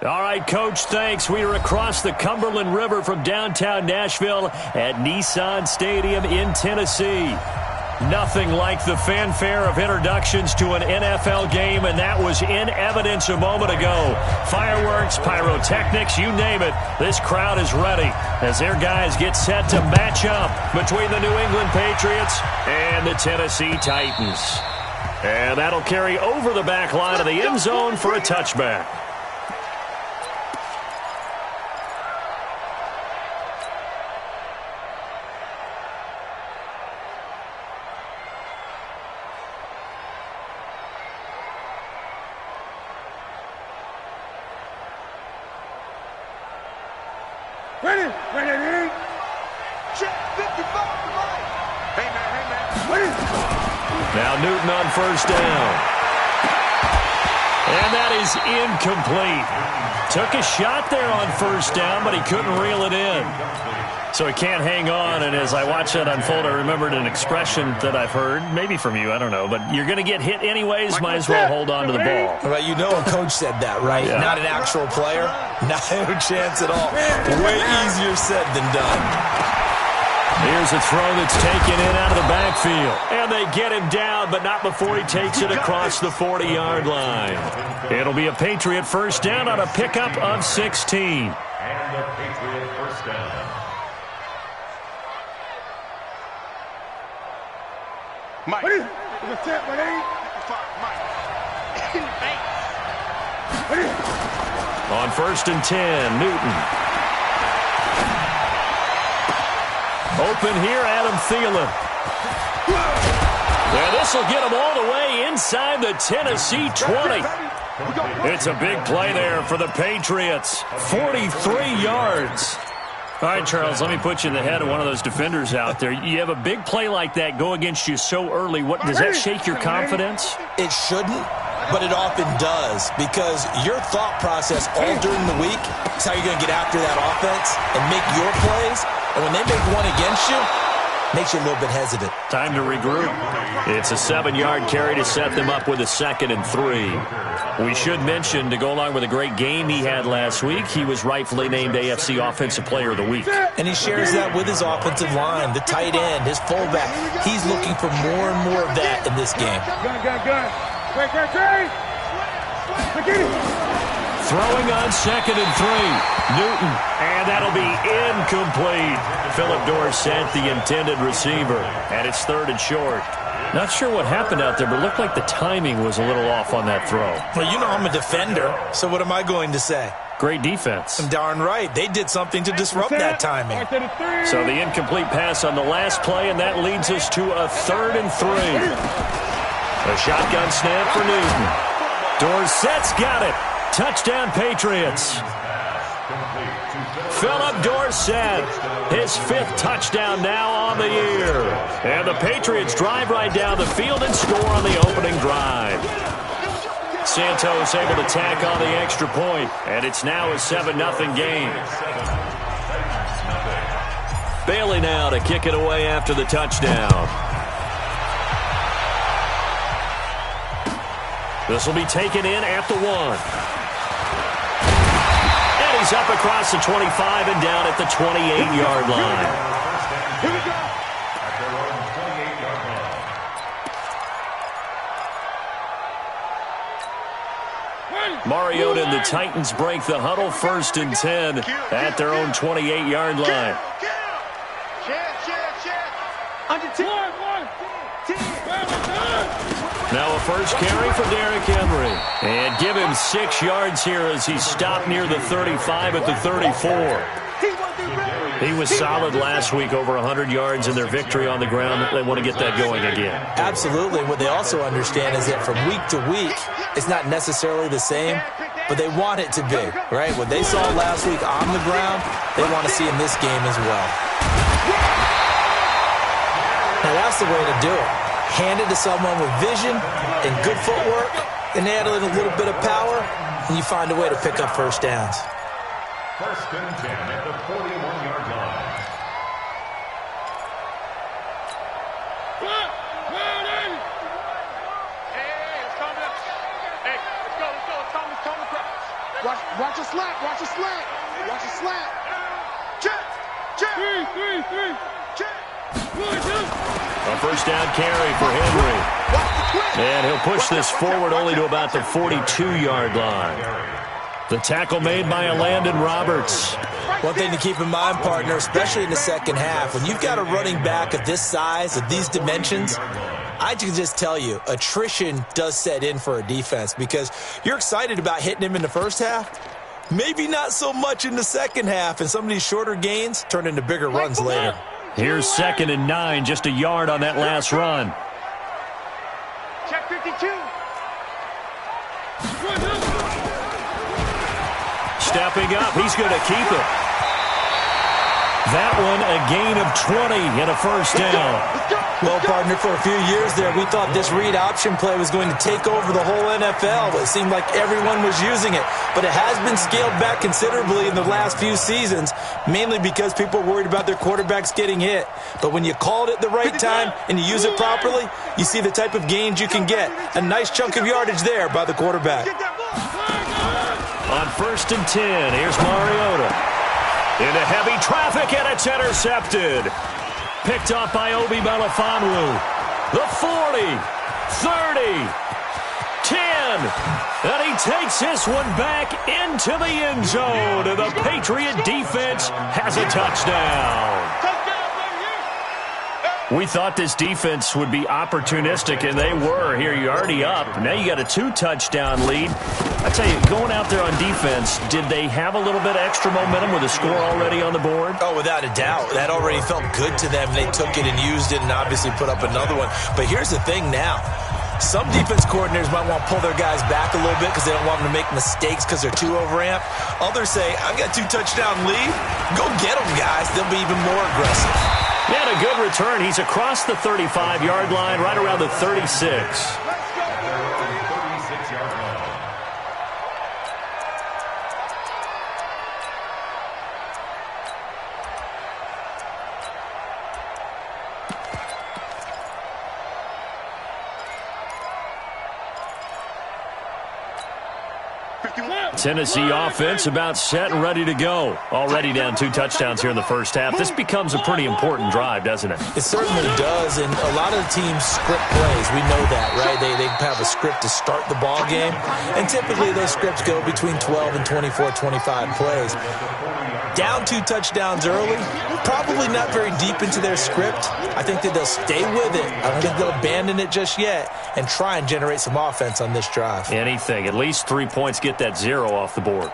All right, Coach, thanks. We are across the Cumberland River from downtown Nashville at Nissan Stadium in Tennessee. Nothing like the fanfare of introductions to an NFL game, and that was in evidence a moment ago. Fireworks, pyrotechnics, you name it. This crowd is ready as their guys get set to match up between the New England Patriots and the Tennessee Titans. And that'll carry over the back line of the end zone for a touchback. Ready. Check 55 to right. Hey, man. Ready. Now Newton on first down. And that is incomplete. Took a shot there on first down, but he couldn't reel it in. So he can't hang on, and as I watched that unfold, I remembered an expression that I've heard, maybe from you, I don't know, but you're going to get hit anyways, might as well hold on to the ball. Well, you know a coach said that, right? Yeah. Not an actual player. No chance at all. Way easier said than done. Here's a throw that's taken in out of the backfield. And they get him down, but not before he takes it across the 40-yard line. It'll be a Patriot first down on a pickup of 16. And a Patriot first down. Mike. Ready. On first and 10, Newton. Open here, Adam Thielen. Yeah, this will get him all the way inside the Tennessee 20. It's a big play there for the Patriots. 43 yards. All right, Charles, let me put you in the head of one of those defenders out there. You have a big play like that go against you so early. What does that shake your confidence? It shouldn't, but it often does, because your thought process all during the week is how you're going to get after that offense and make your plays. And when they make one against you, makes you a little bit hesitant. Time to regroup. It's a 7-yard carry to set them up with a 2nd and 3. We should mention, to go along with a great game he had last week, he was rightfully named AFC Offensive Player of the Week. And he shares that with his offensive line, the tight end, his fullback. He's looking for more and more of that in this game. Throwing on 2nd and 3. Newton. And that'll be incomplete. Philip Dorsett, the intended receiver. And it's 3rd and short. Not sure what happened out there, but it looked like the timing was a little off on that throw. Well, you know I'm a defender, so what am I going to say? Great defense. Darn right. They did something to disrupt that timing. So the incomplete pass on the last play, and that leads us to a 3rd and 3. A shotgun snap for Newton. Dorsett's got it. Touchdown, Patriots. Philip Dorsett, his 5th touchdown now on the year. And the Patriots drive right down the field and score on the opening drive. Santos able to tack on the extra point, and it's now a 7-0 game. Bailey now to kick it away after the touchdown. This will be taken in at the 1. He's up across the 25 and down at the 28-yard line. Here we go. At their own 28-yard line. Mariota and the Titans break the huddle, 1st and 10 at their own 28-yard line. Now a first carry for Derrick Henry. And give him 6 yards here as he's stopped near the 35 at the 34. He was solid last week, over 100 yards in their victory on the ground. They want to get that going again. Absolutely. What they also understand is that from week to week, it's not necessarily the same, but they want it to be, right? What they saw last week on the ground, they want to see in this game as well. Now that's the way to do it. Hand it to someone with vision and good footwork, and add a little bit of power, and you find a way to pick up first downs. 1st and 10 at the 41-yard line. Watch a slant. Watch a slant. Watch a slant. Check. Check. Three. Check. A first down carry for Henry. And he'll push this forward only to about the 42-yard line. The tackle made by Landon Roberts. One thing to keep in mind, partner, especially in the second half, when you've got a running back of this size, of these dimensions, I can just tell you, attrition does set in for a defense because you're excited about hitting him in the first half. Maybe not so much in the second half, and some of these shorter gains turn into bigger runs later. Here's 2nd and 9, just a yard on that last run. Check 52. Stepping up, he's going to keep it. That one a gain of 20 and a first down. Well, partner, for a few years there, we thought this read option play was going to take over the whole NFL. It seemed like everyone was using it. But it has been scaled back considerably in the last few seasons, mainly because people are worried about their quarterbacks getting hit. But when you call it at the right time and you use it properly, you see the type of gains you can get. A nice chunk of yardage there by the quarterback. On 1st and 10, here's Mariota. Into heavy traffic, and it's intercepted. Picked up by Obi Melifonwu. The 40, 30, 10. And he takes this one back into the end zone. And the Patriot defense has a touchdown. We thought this defense would be opportunistic, and they were. Here, you're already up. Now you got a 2-touchdown lead. I tell you, going out there on defense, did they have a little bit of extra momentum with a score already on the board? Oh, without a doubt. That already felt good to them. They took it and used it and obviously put up another one. But here's the thing now. Some defense coordinators might want to pull their guys back a little bit because they don't want them to make mistakes because they're too overamped. Others say, I've got a 2-touchdown lead. Go get them, guys. They'll be even more aggressive. And a good return. He's across the 35-yard line, right around the 36. Tennessee offense about set and ready to go. Already down 2 touchdowns here in the first half. This becomes a pretty important drive, doesn't it? It certainly does, and a lot of the teams script plays. We know that, right? They have a script to start the ball game, and typically those scripts go between 12 and 24, 25 plays. Down 2 touchdowns early, probably not very deep into their script. I think that they'll stay with it. I don't think they'll abandon it just yet and try and generate some offense on this drive. Anything. At least 3 points, get that 0 off the board.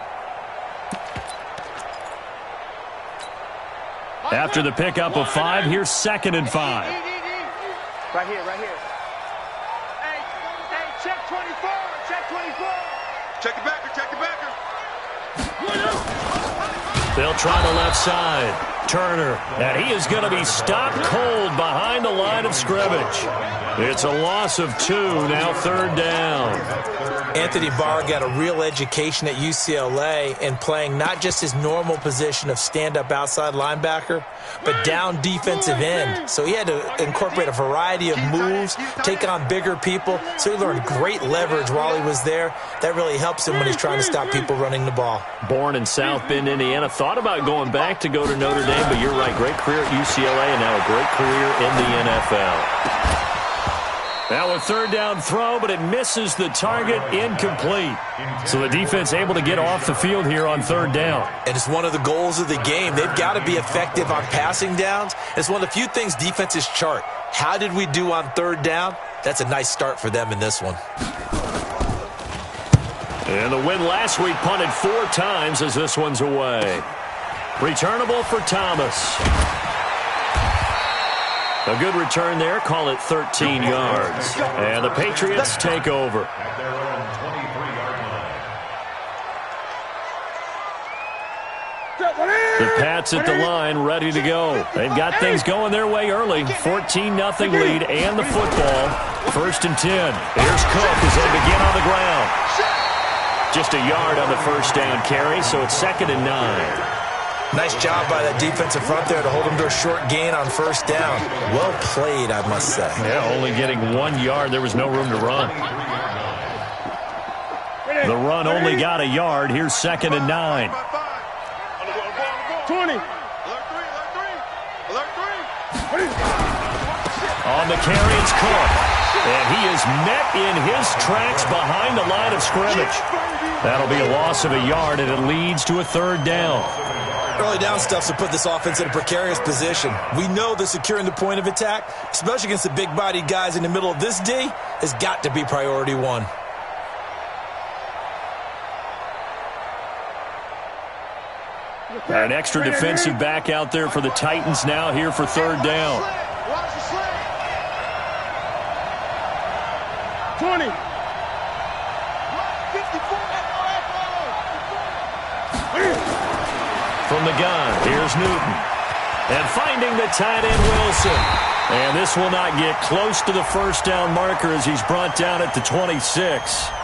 After the pickup of 5, here's 2nd and 5. Right here. Hey, check 24. Check 24. Check the backer. Check the backer. They'll try the left side. Turner, and he is going to be stopped cold behind the line of scrimmage. It's a loss of 2, now 3rd down. Anthony Barr got a real education at UCLA in playing not just his normal position of stand-up outside linebacker, but down defensive end. So he had to incorporate a variety of moves, take on bigger people. So he learned great leverage while he was there. That really helps him when he's trying to stop people running the ball. Born in South Bend, Indiana. Thought about going back to go to Notre Dame, but you're right. Great career at UCLA and now a great career in the NFL. Now a 3rd down throw, but it misses the target, incomplete. So the defense able to get off the field here on 3rd down. And it's one of the goals of the game. They've got to be effective on passing downs. It's one of the few things defenses chart. How did we do on 3rd down? That's a nice start for them in this one. And the win last week punted 4 times as this one's away. Returnable for Thomas. A good return there. Call it 13 yards. And the Patriots take over. The Pats at the line, ready to go. They've got things going their way early. 14-0 lead and the football. 1st and 10. Here's Cook as they begin on the ground. Just a yard on the first down carry, so it's 2nd and 9. Nice job by that defensive front there to hold them to a short gain on 1st down. Well played, I must say. Yeah, only getting 1 yard. There was no room to run. The run only got a yard. Here's 2nd and 9. 20. On the carry, it's Cook. And he is met in his tracks behind the line of scrimmage. That'll be a loss of a yard, and it leads to a 3rd down. Early down stuff to put this offense in a precarious position. We know that securing the point of attack, especially against the big-bodied guys in the middle of this D, has got to be priority 1. An extra defensive back out there for the Titans now here for 3rd down. 20. From the gun, here's Newton. And finding the tight end, Wilson. And this will not get close to the 1st down marker as he's brought down at the 26.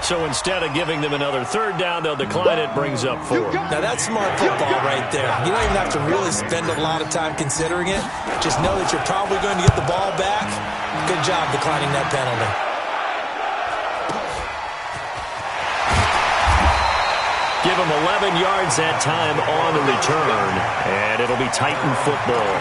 So instead of giving them another 3rd down, they'll decline it, brings up 4. Now that's smart football right there. You don't even have to really spend a lot of time considering it. Just know that you're probably going to get the ball back. Good job declining that penalty. Give him 11 yards that time on the return, and it'll be Titan football.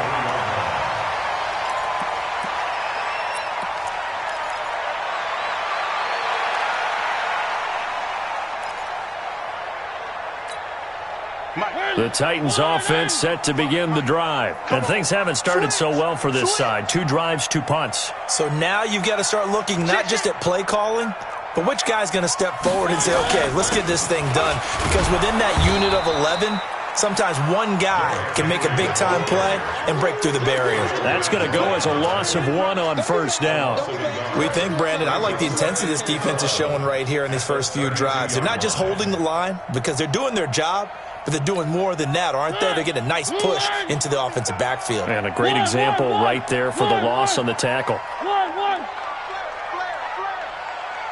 The Titans offense set to begin the drive. And things haven't started so well for this side. 2 drives, 2 punts. So now you've got to start looking not just at play calling, but which guy's going to step forward and say, okay, let's get this thing done. Because within that unit of 11, sometimes one guy can make a big-time play and break through the barrier. That's going to go as a loss of 1 on 1st down. We think, Brandon, I like the intensity this defense is showing right here in these first few drives. They're not just holding the line because they're doing their job, but they're doing more than that, aren't they? They're getting a nice push into the offensive backfield. And a great example right there for the loss on the tackle.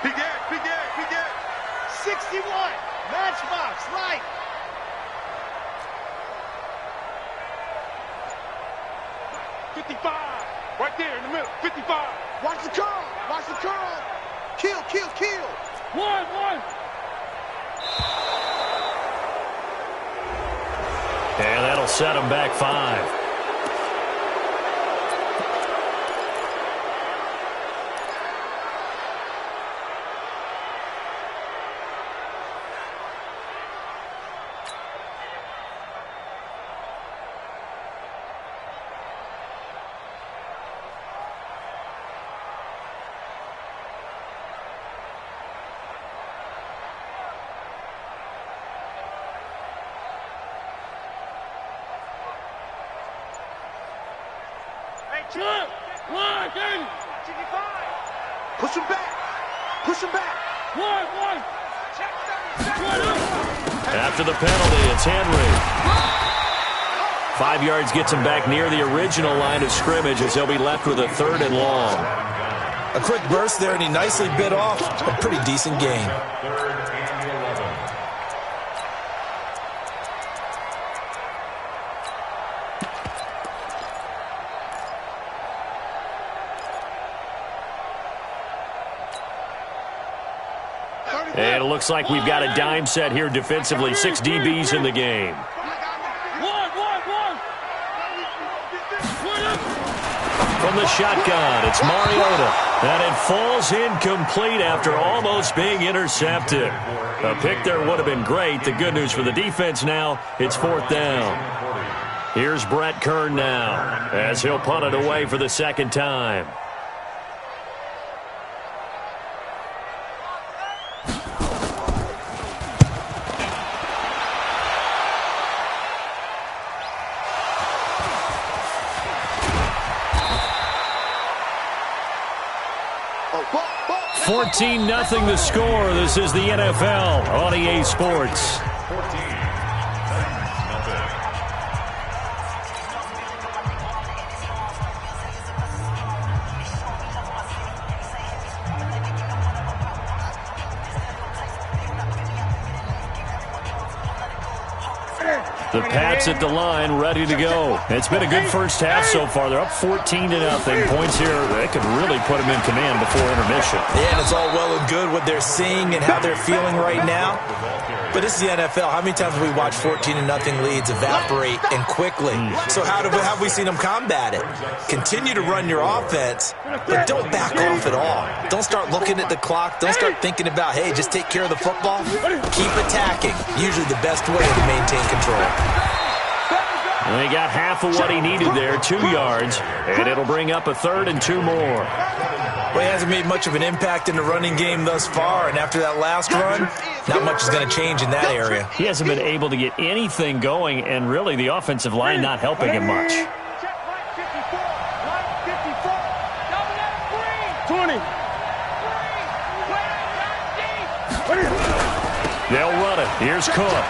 Big 61. Matchbox, right. Right there in the middle. 55. Watch the curl. Watch the curl. Kill. 1. And that'll set them back 5. Push him back. 1. After the penalty, it's Henry. 5 yards gets him back near the original line of scrimmage as he'll be left with a 3rd and long. A quick burst there, and he nicely bit off a pretty decent gain. And it looks like we've got a dime set here defensively. 6 DBs in the game. From the shotgun, it's Mariota. And it falls incomplete after almost being intercepted. A pick there would have been great. The good news for the defense now, it's 4th down. Here's Brett Kern now as he'll punt it away for the 2nd time. $14-0 the score. This is the NFL on EA Sports. 14. The Pats at the line, ready to go. It's been a good first half so far. They're up 14-0. Points here, they could really put them in command before intermission. Yeah, and it's all well and good what they're seeing and how they're feeling right now. But this is the NFL. How many times have we watched 14-0 leads evaporate and quickly? So how have we seen them combat it? Continue to run your offense, but don't back off at all. Don't start looking at the clock. Don't start thinking about, hey, just take care of the football. Keep attacking. Usually the best way to maintain control. And he got half of what he needed there, 2 yards, and it'll bring up a 3rd and 2 more. Well, he hasn't made much of an impact in the running game thus far, and after that last run, not much is going to change in that area. He hasn't been able to get anything going, and really the offensive line not helping him much. 20. They'll run it. Here's Cook.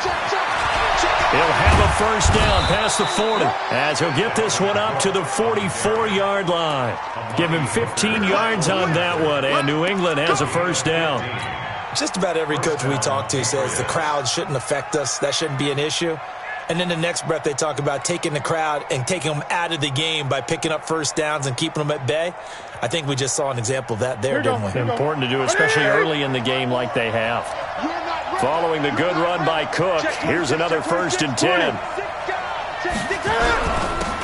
He'll have a first down past the 40 as he'll get this one up to the 44-yard line. Give him 15 yards on that one, and New England has a first down. Just about every coach we talk to says the crowd shouldn't affect us. That shouldn't be an issue. And then the next breath they talk about taking the crowd and taking them out of the game by picking up first downs and keeping them at bay. I think we just saw an example of that there, didn't we? Important to do, especially early in the game like they have. Following the good run by Cook, here's another 1st and 10.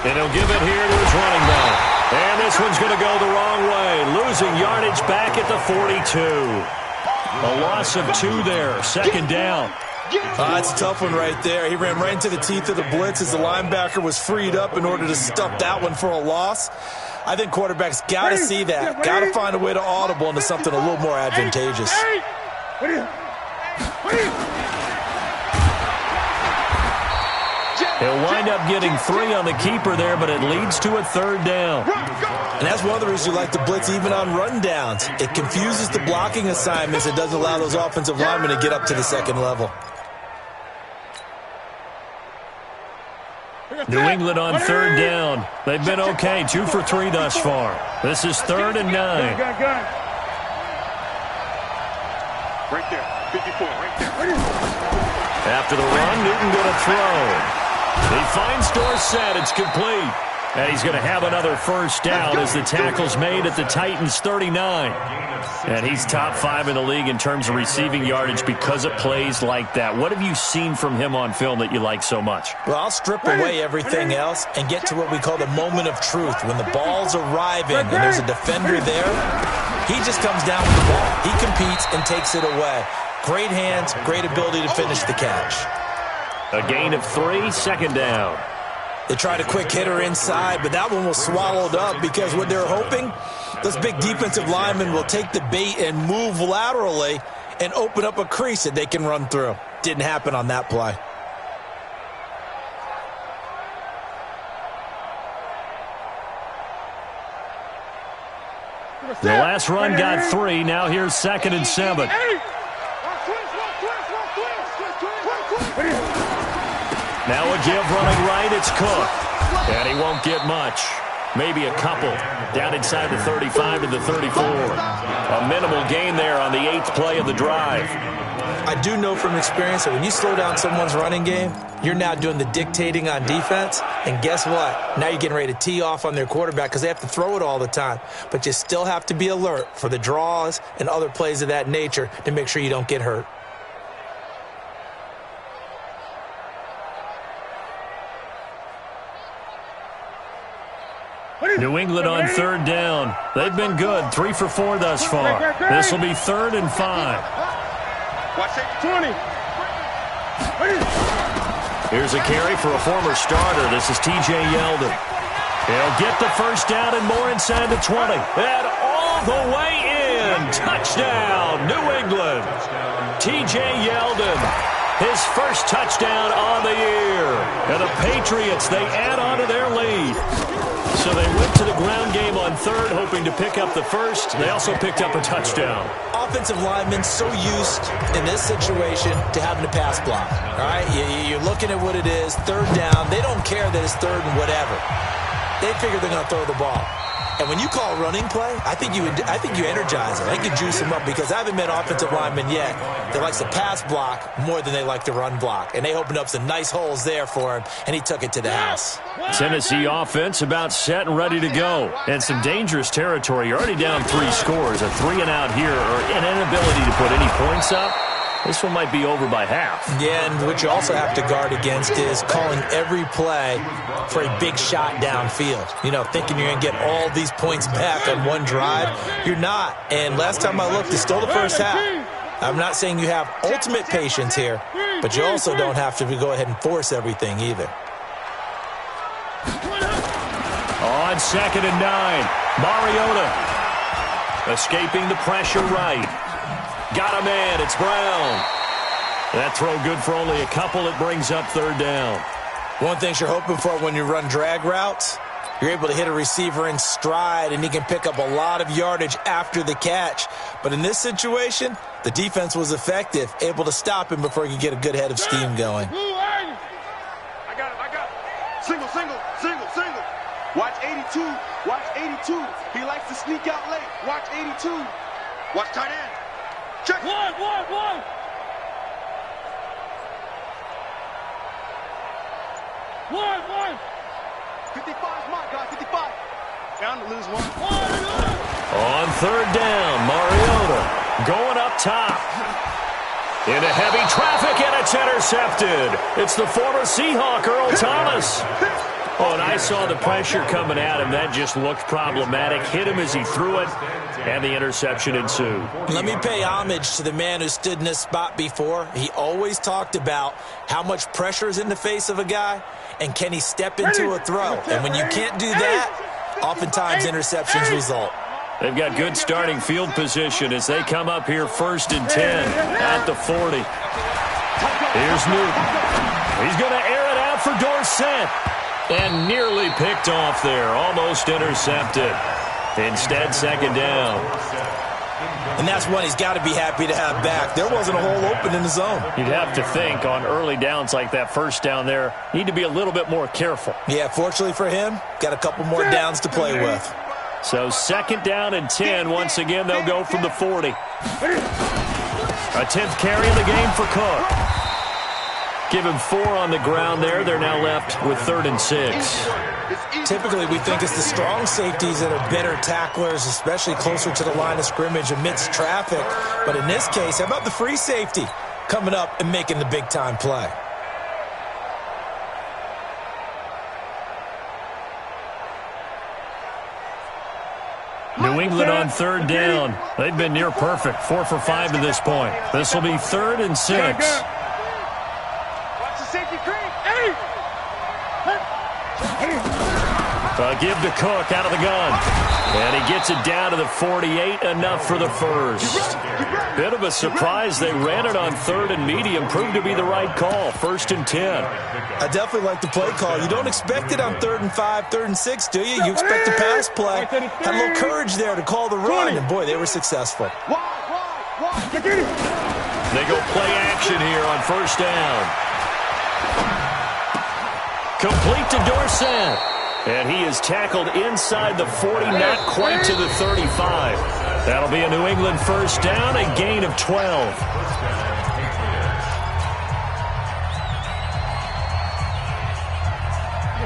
And he'll give it here to his running back. And this one's going to go the wrong way, losing yardage back at the 42. A loss of 2 there, 2nd down. That's a tough one right there. He ran right into the teeth of the blitz as the linebacker was freed up in order to stuff that one for a loss. I think quarterbacks got to see that. Got to find a way to audible into something a little more advantageous. He'll wind up getting 3 on the keeper there, but it leads to a 3rd down. And that's one of the reasons you like to blitz even on run downs. It confuses the blocking assignments. It doesn't allow those offensive linemen to get up to the 2nd level. New England on 3rd down. They've been okay, 2 for 3 thus far. This is 3rd and 9. Right there, 54, right there. After the run, Newton going to throw. He finds Dorsett. It's complete. And he's going to have another first down as the tackle's made at the Titans' 39. And he's top 5 in the league in terms of receiving yardage because of plays like that. What have you seen from him on film that you like so much? Well, I'll strip away everything else and get to what we call the moment of truth. When the ball's arriving and there's a defender there, he just comes down with the ball. He competes and takes it away. Great hands, great ability to finish the catch. A gain of 3, 2nd down. They tried a quick hitter inside, but that one was swallowed up because what they're hoping, those big defensive linemen will take the bait and move laterally and open up a crease that they can run through. Didn't happen on that play. The last run got 3. Now here's 2nd and 7. Now a give running right, it's Cook. And he won't get much. Maybe a couple. Down inside the 35 to the 34. A minimal gain there on the 8th play of the drive. I do know from experience that when you slow down someone's running game, you're now doing the dictating on defense. And guess what? Now you're getting ready to tee off on their quarterback because they have to throw it all the time. But you still have to be alert for the draws and other plays of that nature to make sure you don't get hurt. New England on 3rd down. They've been good, 3 for 4 thus far. This will be 3rd and 5. Watch it, 20. Here's a carry for a former starter. This is T.J. Yeldon. He'll get the first down and more inside the 20. And all the way in. Touchdown, New England. T.J. Yeldon, his first touchdown on the year. And the Patriots, they add on to their lead. So they went to the ground game on 3rd, hoping to pick up the first. They also picked up a touchdown. Offensive linemen so used in this situation to having to pass block. All right, you're looking at what it is, 3rd down. They don't care that it's 3rd and whatever. They figure they're going to throw the ball. And when you call a running play, I think you energize it. I think you juice them up because I haven't met offensive linemen yet that likes to pass block more than they like to run block. And they opened up some nice holes there for him, and he took it to the house. Tennessee offense about set and ready to go. And some dangerous territory. You're already down 3 scores. A 3-and-out here or an inability to put any points up. This one might be over by half. Yeah, and what you also have to guard against is calling every play for a big shot downfield. You know, thinking you're going to get all these points back on one drive. You're not. And last time I looked, it's still the first half. I'm not saying you have ultimate patience here, but you also don't have to go ahead and force everything either. On 2nd and 9, Mariota escaping the pressure right. Got a man. It's Brown. That throw good for only a couple. It brings up 3rd down. One thing you're hoping for when you run drag routes, you're able to hit a receiver in stride, and he can pick up a lot of yardage after the catch. But in this situation, the defense was effective, able to stop him before he could get a good head of steam going. I got it. Single. Watch 82. He likes to sneak out late. Watch 82. Watch tight end. Check. One. 55's my guy. 55. Down to lose one. On 3rd down, Mariota going up top. Into heavy traffic, and it's intercepted. It's the former Seahawk, Earl Thomas. Oh, and I saw the pressure coming at him. That just looked problematic. Hit him as he threw it, and the interception ensued. Let me pay homage to the man who stood in this spot before. He always talked about how much pressure is in the face of a guy, and can he step into a throw. And when you can't do that, oftentimes interceptions result. They've got good starting field position as they come up here 1st and 10 at the 40. Here's Newton. He's going to air it out for Dorsett. And nearly picked off there. Almost intercepted. Instead, 2nd down. And that's one he's got to be happy to have back. There wasn't a hole open in the zone. You'd have to think on early downs like that 1st down there, need to be a little bit more careful. Yeah, fortunately for him, got a couple more downs to play with. So 2nd down and 10. Once again, they'll go from the 40. A 10th carry of the game for Cook. Give him 4 on the ground there. They're now left with 3rd and 6. Typically, we think it's the strong safeties that are better tacklers, especially closer to the line of scrimmage amidst traffic. But in this case, how about the free safety coming up and making the big-time play? New England on 3rd down. They've been near perfect. 4 for 5 to this point. This will be 3rd and 6. Give to Cook out of the gun. And he gets it down to the 48, enough for the first. Bit of a surprise. They ran it on 3rd and medium. Proved to be the right call. 1st and 10. I definitely like the play call. You don't expect it on 3rd and 5, 3rd and 6, do you? You expect a pass play. Had a little courage there to call the run, and boy, they were successful. They go play action here on 1st down. Complete to Dorsett. And he is tackled inside the 40, not quite to the 35. That'll be a New England 1st down, a gain of 12.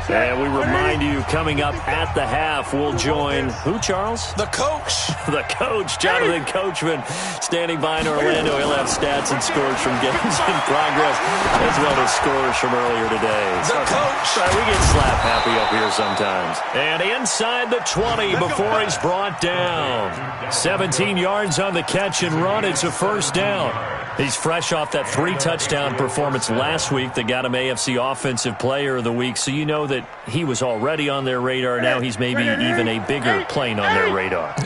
And we remind you, coming up at the half, we'll join who, Charles? The coach. The coach, Jonathan Coachman, standing by in Orlando. He'll have stats and scores from games in progress, as well as scores from earlier today. The coach. Sorry, we get slap happy up here sometimes. And inside the 20 before he's brought down. 17 yards on the catch and run. It's a 1st down. He's fresh off that 3-touchdown performance last week that got him AFC Offensive Player of the Week, so you know that he was already on their radar. Now he's maybe even a bigger plane on their radar.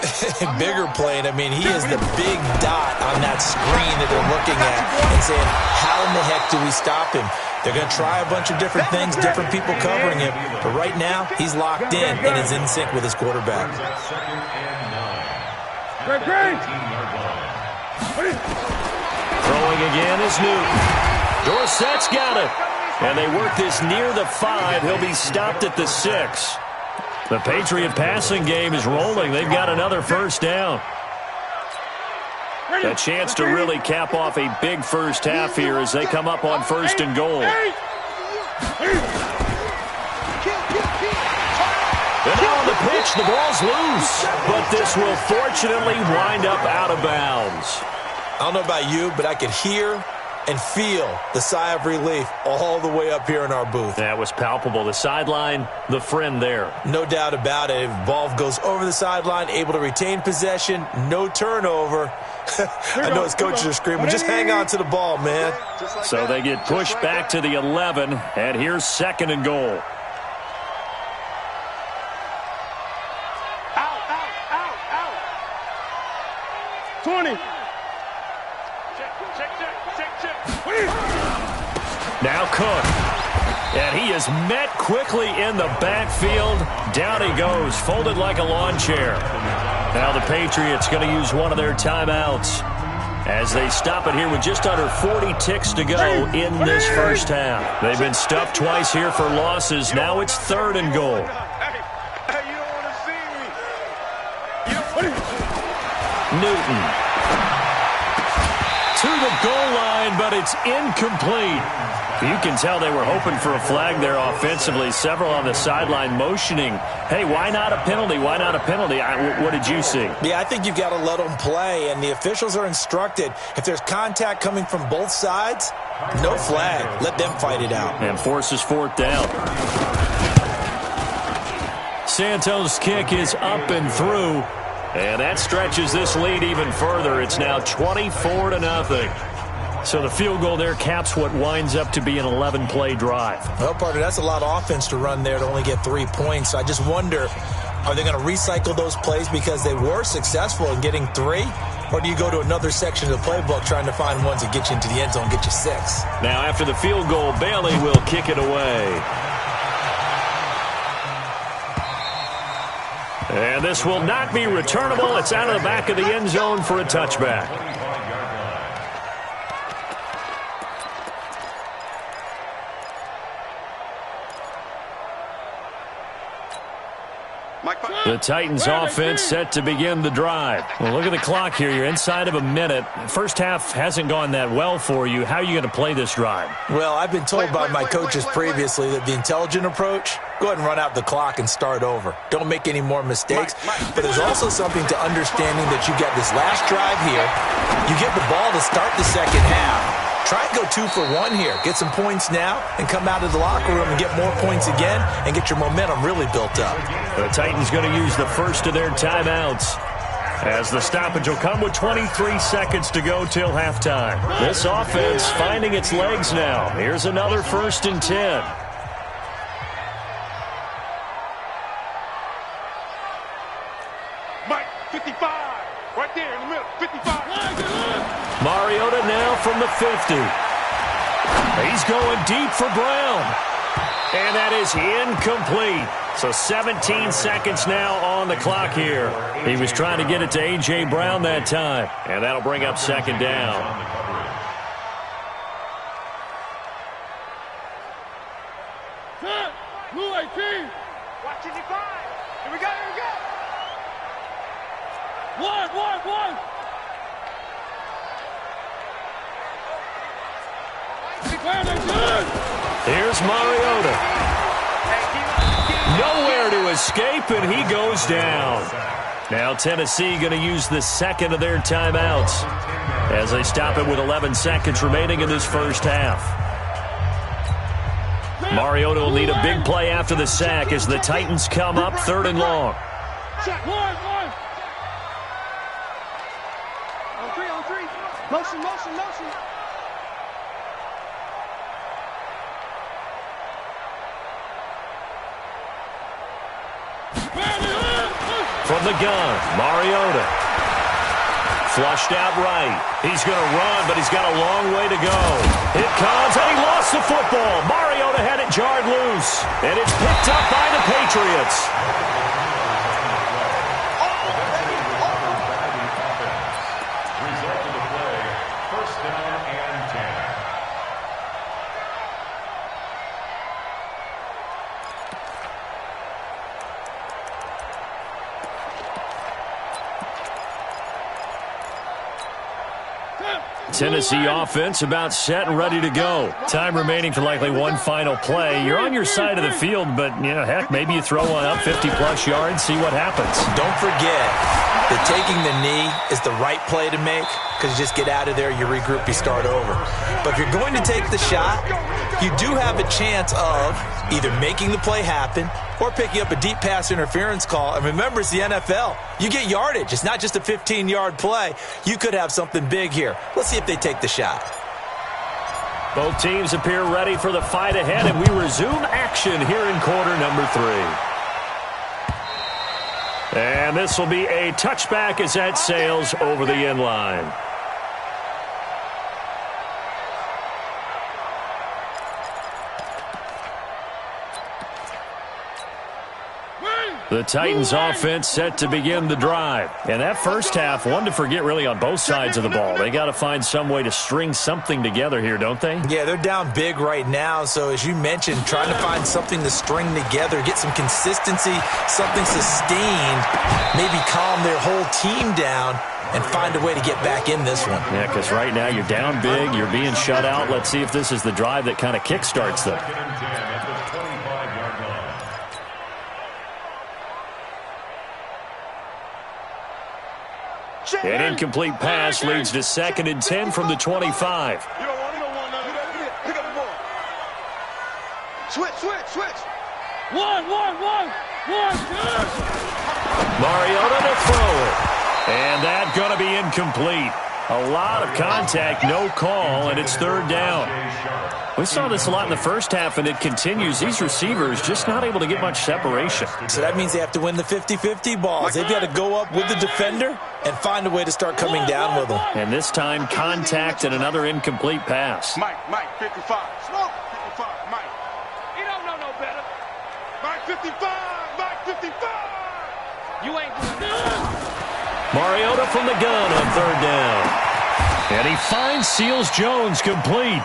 Bigger plane. I mean, he is the big dot on that screen that they're looking at and saying, how in the heck do we stop him? They're going to try a bunch of different things, different people covering him, but right now he's locked in and is in sync with his quarterback. Throwing again is Newton. Dorsett's got it. And they work this near the 5. He'll be stopped at the 6. The Patriot passing game is rolling. They've got another first down. A chance to really cap off a big first half here as they come up on first and goal. And now on the pitch, the ball's loose. But this will fortunately wind up out of bounds. I don't know about you, but I could hear and feel the sigh of relief all the way up here in our booth. That was palpable. The sideline, the friend there. No doubt about it. If the ball goes over the sideline, able to retain possession, no turnover. I know his coaches are screaming, just hang on to the ball, man. So they get pushed back to the 11, and here's second and goal. Out. 20. Now Cook. And he is met quickly in the backfield. Down he goes, folded like a lawn chair. Now the Patriots going to use one of their timeouts as they stop it here with just under 40 ticks to go in this first half. They've been stuffed twice here for losses. Now it's third and goal. Hey, you don't want to see me. Newton. To the goal line, but it's incomplete. You can tell they were hoping for a flag there offensively. Several on the sideline motioning, hey, why not a penalty? Why not a penalty? What did you see? Yeah, I think you've got to let them play, and the officials are instructed. If there's contact coming from both sides, no flag. Let them fight it out. And forces fourth down. Santos' kick is up and through, and that stretches this lead even further. It's now 24-0. So the field goal there caps what winds up to be an 11-play drive. Well, partner, that's a lot of offense to run there to only get 3 points. So I just wonder, are they going to recycle those plays because they were successful in getting 3? Or do you go to another section of the playbook trying to find ones that get you into the end zone, get you 6? Now after the field goal, Bailey will kick it away. And this will not be returnable. It's out of the back of the end zone for a touchback. The Titans offense set to begin the drive. Well, look at the clock here. You're inside of a minute. First half hasn't gone that well for you. How are you going to play this drive? Well, I've been told by my coaches previously that the intelligent approach, go ahead and run out the clock and start over. Don't make any more mistakes. But there's also something to understanding that you get this last drive here. You get the ball to start the second half. Try and go 2 for 1 here. Get some points now and come out of the locker room and get more points again and get your momentum really built up. The Titans going to use the first of their timeouts as the stoppage will come with 23 seconds to go till halftime. This offense finding its legs now. Here's another 1st and 10. Mike, 55. Right there in the middle. 55. Mariota now from the 50. He's going deep for Brown. And that is incomplete. So 17 seconds now on the clock here. He was trying to get it to A.J. Brown that time. And that'll bring up second down. Blue 18. Watch 55. Here we go. One. Here's Mariota. Nowhere to escape, and he goes down. Now Tennessee going to use the second of their timeouts as they stop it with 11 seconds remaining in this first half. Mariota will need a big play after the sack as the Titans come up 3rd and long. One. On three. Motion. From the gun, Mariota. Flushed out right. He's going to run, but he's got a long way to go. It comes, and he lost the football. Mariota had it jarred loose, and it's picked up by the Patriots. Result of the play, 1st down and 10. Tennessee offense about set and ready to go. Time remaining for likely one final play. You're on your side of the field, but, heck, maybe you throw one up 50-plus yards, see what happens. Don't forget that taking the knee is the right play to make because you just get out of there, you regroup, you start over. But if you're going to take the shot, you do have a chance of either making the play happen or picking up a deep pass interference call. And remember, it's the NFL. You get yardage. It's not just a 15-yard play. You could have something big here. Let's see if they take the shot. Both teams appear ready for the fight ahead, and we resume action here in quarter number 3. And this will be a touchback as that sails over the end line. The Titans offense set to begin the drive. And that first half, one to forget really on both sides of the ball. They got to find some way to string something together here, don't they? Yeah, they're down big right now. So as you mentioned, trying to find something to string together, get some consistency, something sustained, maybe calm their whole team down and find a way to get back in this one. Yeah, because right now you're down big, you're being shut out. Let's see if this is the drive that kind of kickstarts them. An incomplete pass leads to 2nd and 10 from the 25. You don't want pick up the ball. Switch. One. Mariota to throw it. And that's going to be incomplete. A lot of contact, no call, and it's 3rd down. We saw this a lot in the first half, and it continues. These receivers just not able to get much separation. So that means they have to win the 50-50 balls. They've got to go up with the defender and find a way to start coming down with them. And this time, contact and another incomplete pass. Mike, 55. Smoke, 55, Mike. You don't know no better. Mike, 55. You ain't doing nothing. Mariota from the gun on 3rd down. And he finds Seals-Jones complete.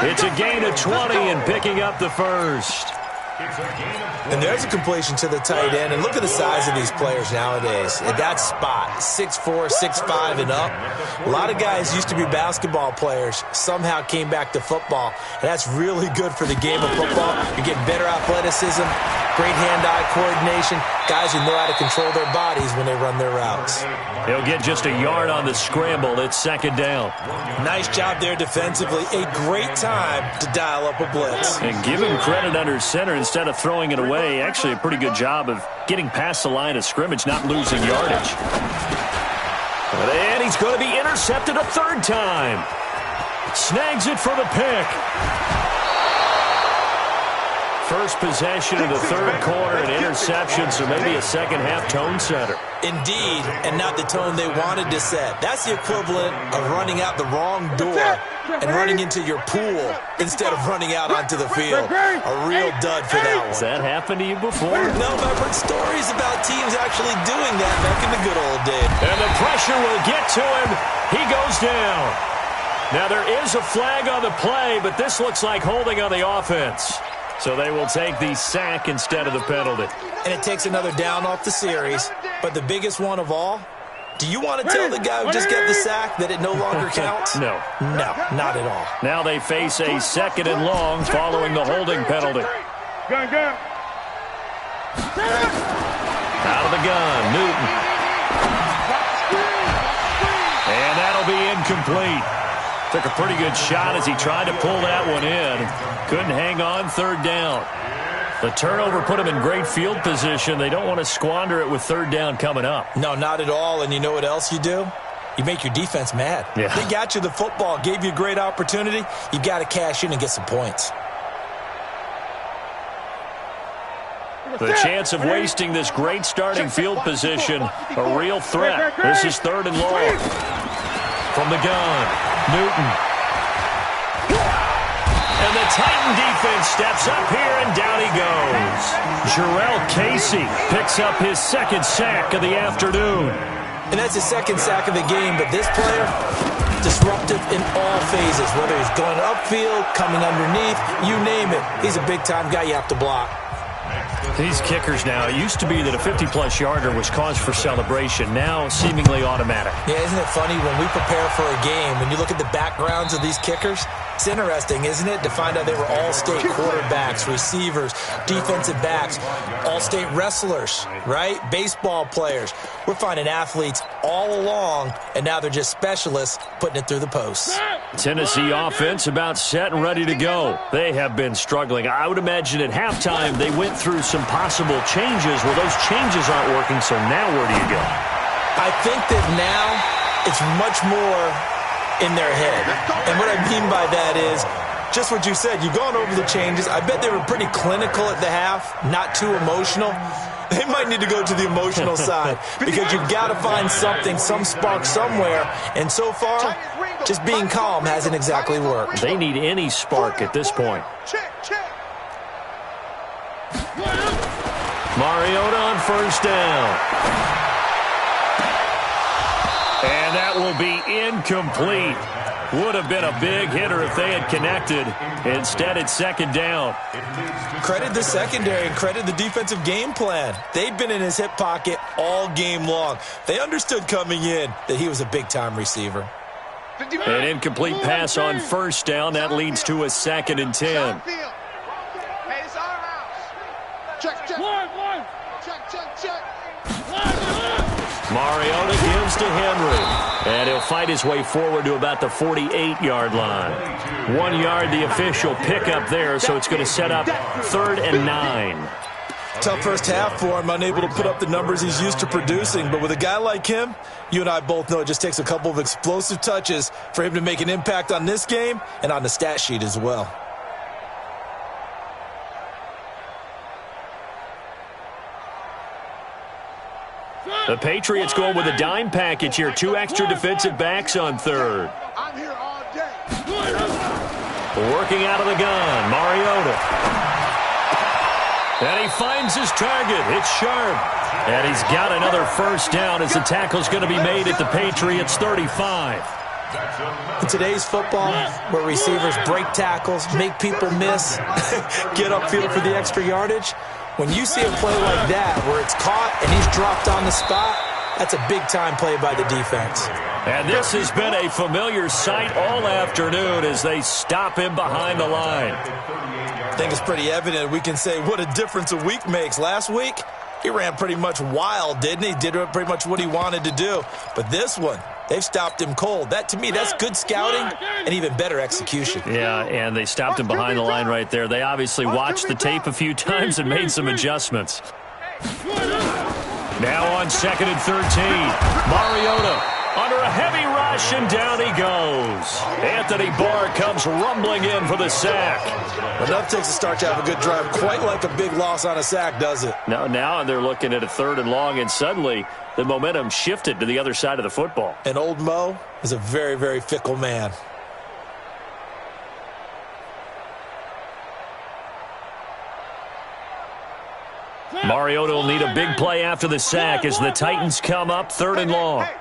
It's a gain of 20 and picking up the first. And there's a completion to the tight end. And look at the size of these players nowadays. At that spot, 6'4", 6'5", and up. A lot of guys used to be basketball players, somehow came back to football. And that's really good for the game of football. You're getting better athleticism, great hand-eye coordination, guys who know how to control their bodies when they run their routes. He'll get just a yard on the scramble. It's 2nd down. Nice job there defensively. A great time to dial up a blitz. And give him credit under center instead of throwing it away. Actually, a pretty good job of getting past the line of scrimmage, not losing yardage. And he's going to be intercepted a 3rd time. Snags it for the pick. First possession of the 3rd quarter, an interception, so maybe a second-half tone setter. Indeed, and not the tone they wanted to set. That's the equivalent of running out the wrong door and running into your pool instead of running out onto the field. A real dud for that one. Has that happened to you before? No, but I've heard stories about teams actually doing that back in the good old days. And the pressure will get to him. He goes down. Now, there is a flag on the play, but this looks like holding on the offense. So they will take the sack instead of the penalty. And it takes another down off the series. But the biggest one of all, do you want to tell the guy who just got the sack that it no longer counts? No. No, not at all. Now they face a 2nd and long following the holding penalty. Gun. Out of the gun, Newton. And that'll be incomplete. Took a pretty good shot as he tried to pull that one in. Couldn't hang on, 3rd down. The turnover put him in great field position. They don't want to squander it with 3rd down coming up. No, not at all. And you know what else you do? You make your defense mad. Yeah. They got you the football, gave you a great opportunity. You got to cash in and get some points. The chance of wasting this great starting field position, a real threat. This is 3rd and long. From the gun, Newton. And the Titan defense steps up here, and down he goes. Jarrell Casey picks up his 2nd sack of the afternoon. And that's his 2nd sack of the game, but this player, disruptive in all phases, whether he's going upfield, coming underneath, you name it. He's a big-time guy you have to block. These kickers now, it used to be that a 50-plus yarder was cause for celebration. Now, seemingly automatic. Yeah, isn't it funny when we prepare for a game, when you look at the backgrounds of these kickers? It's interesting, isn't it, to find out they were all-state quarterbacks, receivers, defensive backs, all-state wrestlers, right? Baseball players. We're finding athletes all along, and now they're just specialists putting it through the posts. Tennessee offense about set and ready to go. They have been struggling. I would imagine at halftime they went through some possible changes. Well, those changes aren't working, so now where do you go? I think that now it's much more in their head. And what I mean by that is just what you said. You've gone over the changes. I bet they were pretty clinical at the half, not too emotional. They might need to go to the emotional side because you've got to find something, some spark somewhere. And so far, just being calm hasn't exactly worked. They need any spark at this point. Mariota on first down. And that will be incomplete. Would have been a big hitter if they had connected. Instead, it's second down. Credit the secondary and credit the defensive game plan. They've been in his hip pocket all game long. They understood coming in that he was a big-time receiver. An incomplete pass on first down. That leads to a 2nd and 10. Hey, it's our house. Check. Check. Mariota gives to Henry. And he'll fight his way forward to about the 48-yard line. 1 yard, the official pickup there, so it's going to set up 3rd and 9. Tough first half for him, unable to put up the numbers he's used to producing. But with a guy like him, you and I both know it just takes a couple of explosive touches for him to make an impact on this game and on the stat sheet as well. The Patriots going with a dime package here. 2 extra defensive backs on 3rd. I'm here all day. Working out of the gun, Mariota. And he finds his target. It's sharp. And he's got another first down as the tackle's going to be made at the Patriots 35. In today's football, where receivers break tackles, make people miss, get upfield for the extra yardage, when you see a play like that where it's caught and he's dropped on the spot, that's a big-time play by the defense. And this has been a familiar sight all afternoon as they stop him behind the line. I think it's pretty evident. We can say what a difference a week makes. Last week, he ran pretty much wild, didn't he? Did pretty much what he wanted to do. But this one, they've stopped him cold. That, to me, that's good scouting and even better execution. Yeah, and they stopped him behind the line right there. They obviously watched the tape a few times and made some adjustments. Now on 2nd and 13, Mariota under a heavy rush, and down he goes. Anthony Barr comes rumbling in for the sack. Enough takes a start to have a good drive. Quite like a big loss on a sack, does it? Now they're looking at a 3rd and long, and suddenly the momentum shifted to the other side of the football. And old Mo is a very, very fickle man. Mariota will need a big play after the sack as the Titans come up 3rd and long. Hey.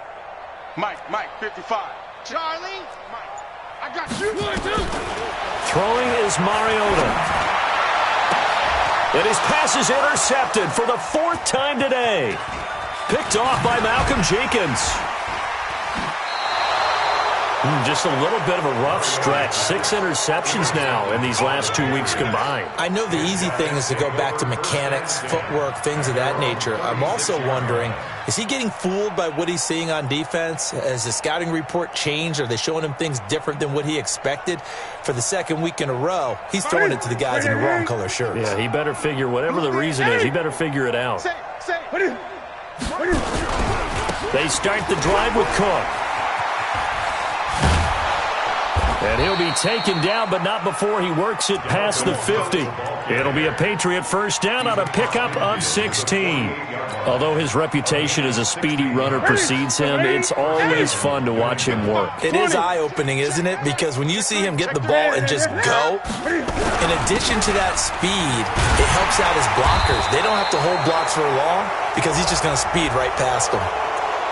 Mike, 55. Charlie, Mike, I got you. Throwing is Mariota. And his pass is intercepted for the 4th time today. Picked off by Malcolm Jenkins. Just a little bit of a rough stretch. 6 interceptions now in these last 2 weeks combined. I know the easy thing is to go back to mechanics, footwork, things of that nature. I'm also wondering, is he getting fooled by what he's seeing on defense? Has the scouting report changed? Are they showing him things different than what he expected? For the 2nd week in a row, he's throwing it to the guys in the wrong color shirts. Yeah, he better figure, whatever the reason is, he better figure it out. They start the drive with Cook. And he'll be taken down, but not before he works it past the 50. It'll be a Patriot first down on a pickup of 16. Although his reputation as a speedy runner precedes him, it's always fun to watch him work. It is eye-opening, isn't it? Because when you see him get the ball and just go, in addition to that speed, it helps out his blockers. They don't have to hold blocks for long because he's just going to speed right past them.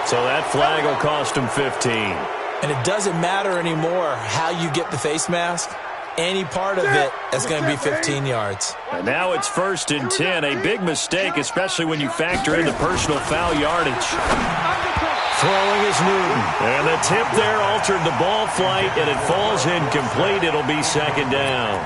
So that flag will cost him 15. And it doesn't matter anymore how you get the face mask. any part of it, that's going to be 15 yards. And now it's 1st and 10. A big mistake, especially when you factor in the personal foul yardage. Throwing is Newton. And the tip there altered the ball flight, and it falls incomplete. It'll be 2nd down.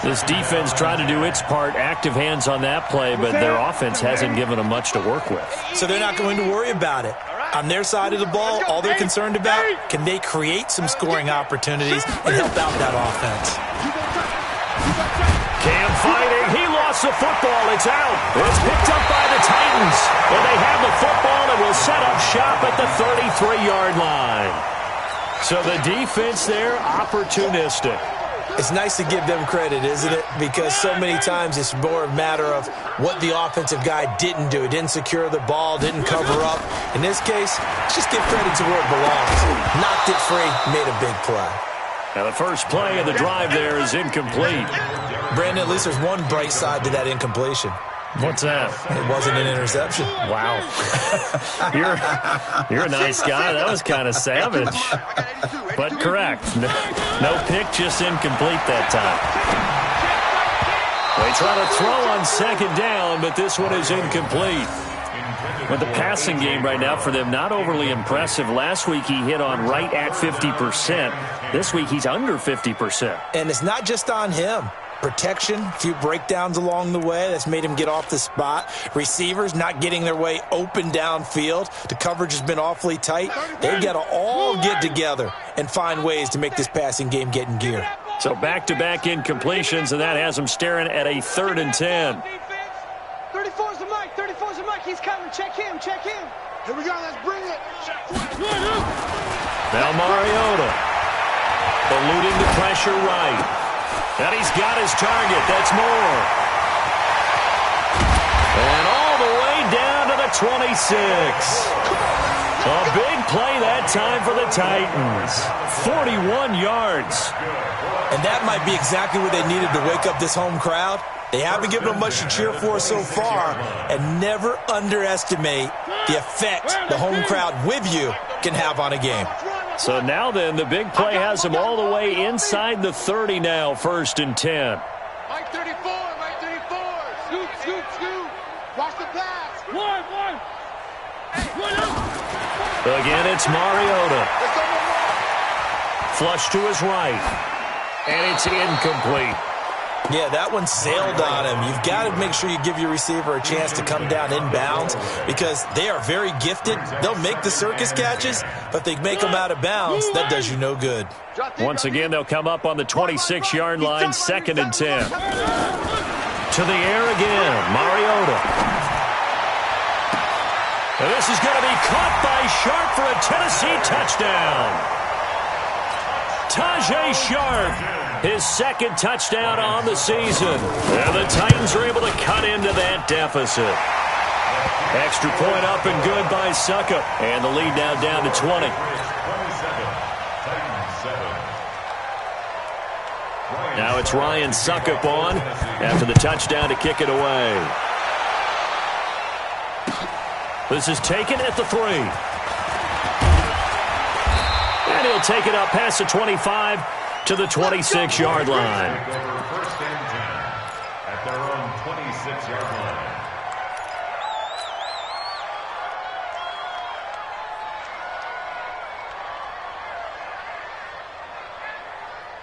This defense tried to do its part, active hands on that play, but their offense hasn't given them much to work with. So they're not going to worry about it. On their side of the ball, all they're concerned about, can they create some scoring opportunities and help out that offense? Cam fighting. He lost the football. It's out. It's picked up by the Titans. And they have the football and will set up shop at the 33-yard line. So the defense there, opportunistic. It's nice to give them credit, isn't it? Because so many times it's more a matter of what the offensive guy didn't do. Didn't secure the ball, didn't cover up. In this case, just give credit to where it belongs. Knocked it free, made a big play. Now the first play of the drive there is incomplete. Brandon, at least there's one bright side to that incompletion. What's that? It wasn't an interception. Wow. You're a nice guy. That was kind of savage. But correct. No pick, just incomplete that time. They try to throw on 2nd down, but this one is incomplete. With the passing game right now for them, not overly impressive. Last week he hit on right at 50%. This week he's under 50%. And it's not just on him. Protection, a few breakdowns along the way. That's made him get off the spot. Receivers not getting their way open downfield. The coverage has been awfully tight. They've got to all get together and find ways to make this passing game get in gear. So back-to-back incompletions, and that has them staring at a 3rd and 10. 34's the mic. 34's the mic. He's coming. Check him. Check him. Here we go. Let's bring it. Now Mariota eluding the pressure right. And he's got his target. That's Moore. And all the way down to the 26. A big play that time for the Titans. 41 yards. And that might be exactly what they needed to wake up this home crowd. They haven't given them much to cheer for so far, and never underestimate the effect the home crowd with you can have on a game. So now then, the big play has them all the way inside the 30 now, 1st and 10. Mike 34, Mike 34. Scoot, scoot, scoot. Watch the pass. One. Again, it's Mariota. Flush to his right. And it's incomplete. Yeah, that one sailed on him. You've got to make sure you give your receiver a chance to come down inbounds because they are very gifted. They'll make the circus catches, but if they make them out of bounds, that does you no good. Once again, they'll come up on the 26-yard line, 2nd and 10. To the air again, Mariota. And this is going to be caught by Sharp for a Tennessee touchdown. Tajay Sharp, his 2nd touchdown on the season. And the Titans are able to cut into that deficit. Extra point up and good by Suckup. And the lead now down to 20. Now it's Ryan Suckup on after the touchdown to kick it away. This is taken at the 3. And he'll take it up past the 25 to the 26-yard line. First and 10 at their own 26-yard line.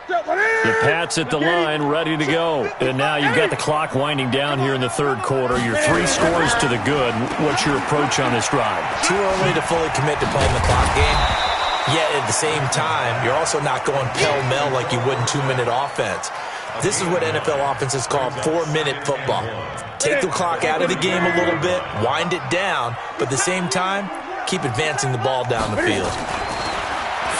The Pats at the line, ready to go. And now you've got the clock winding down here in the 3rd quarter. Your 3 scores to the good. What's your approach on this drive? Too early to fully commit to playing the clock game. Yet at the same time, you're also not going pell-mell like you would in 2-minute offense. This is what NFL offenses call 4-minute football. Take the clock out of the game a little bit, wind it down, but at the same time, keep advancing the ball down the field.